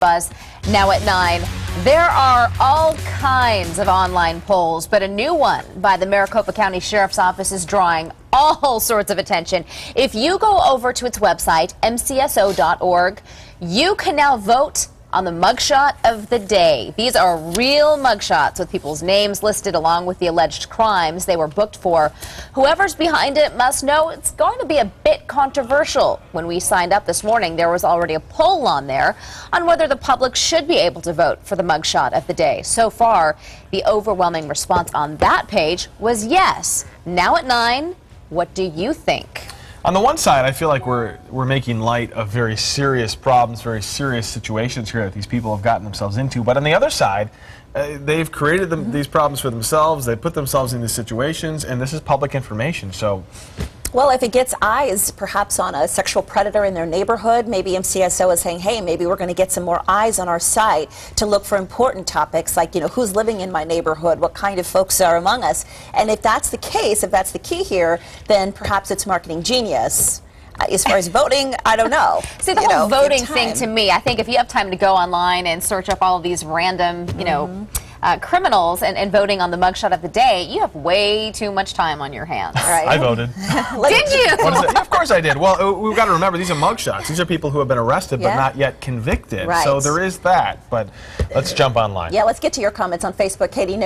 Buzz now at 9. There are all kinds of online polls, but a new one by the Maricopa County Sheriff's Office is drawing all sorts of attention. If you go over to its website, mcso.org, you can now vote on the mugshot of the day. These are real mugshots with people's names listed along with the alleged crimes they were booked for. Whoever's behind it must know it's going to be a bit controversial. When we signed up this morning, there was already a poll on there on whether the public should be able to vote for the mugshot of the day. So far, the overwhelming response on that page was yes. Now at 9, what do you think? On the one side, I feel like we're making light of very serious problems, very serious situations here that these people have gotten themselves into. But on the other side, they've created these problems for themselves. They put themselves in these situations, and this is public information. So, well, if it gets eyes, perhaps on a sexual predator in their neighborhood, maybe MCSO is saying, hey, maybe we're going to get some more eyes on our site to look for important topics like, you know, who's living in my neighborhood, what kind of folks are among us. And if that's the case, if that's the key here, then perhaps it's marketing genius. As far as voting, I don't know. See, the whole voting thing to me, I think if you have time to go online and search up all of these random, you know, criminals and voting on the mugshot of the day, you have way too much time on your hands, right? I voted. Did you? Of course I did. Well, we've got to remember, these are mugshots. These are people who have been arrested but not yet convicted. Right. So there is that. But let's jump online. Yeah, let's get to your comments on Facebook. Katie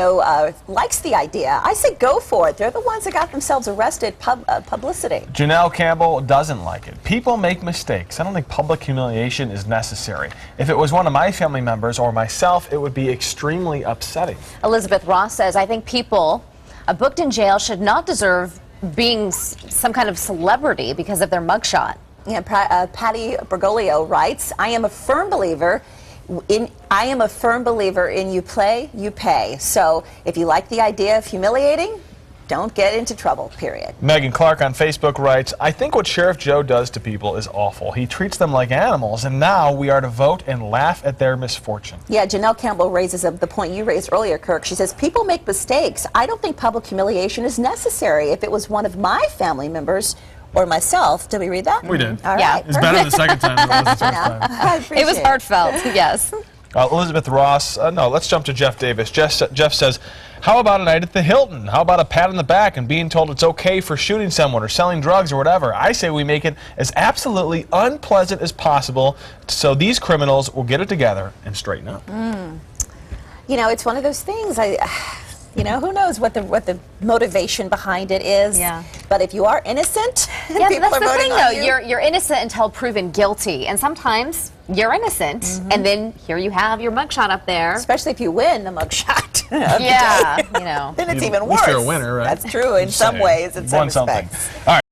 likes the idea. I say go for it. They're the ones that got themselves arrested. Publicity. Janelle Campbell doesn't like it. People make mistakes. I don't think public humiliation is necessary. If it was one of my family members or myself, it would be extremely upsetting. Elizabeth Ross says, I think people booked in jail should not deserve being some kind of celebrity because of their mugshot. Yeah, Patty Bergoglio writes, I am a firm believer in you play, you pay. So if you like the idea of humiliating, don't get into trouble, period. Megan Clark on Facebook writes, I think what Sheriff Joe does to people is awful. He treats them like animals, and now we are to vote and laugh at their misfortune. Yeah, Janelle Campbell raises the point you raised earlier, Kirk. She says, people make mistakes. I don't think public humiliation is necessary. If it was one of my family members or myself, did we read that? We did. All Yeah. right. It's better the second time than it was the first time. I appreciate It was heartfelt, yes. Elizabeth Ross, no, let's jump to Jeff Davis. Jeff says, how about a night at the Hilton? How about a pat on the back and being told it's okay for shooting someone or selling drugs or whatever? I say we make it as absolutely unpleasant as possible so these criminals will get it together and straighten up. You know, it's one of those things. You know, who knows what the motivation behind it is. Yeah. But if you are innocent, Yeah, people that's are the voting thing, on though. you. You're innocent until proven guilty, and sometimes you're innocent, and then here you have your mugshot up there. Especially if you win the mugshot. Yeah, you know. Then it's At even least worse. you're a winner, right? That's true in some ways, in some Won something. respects. All right.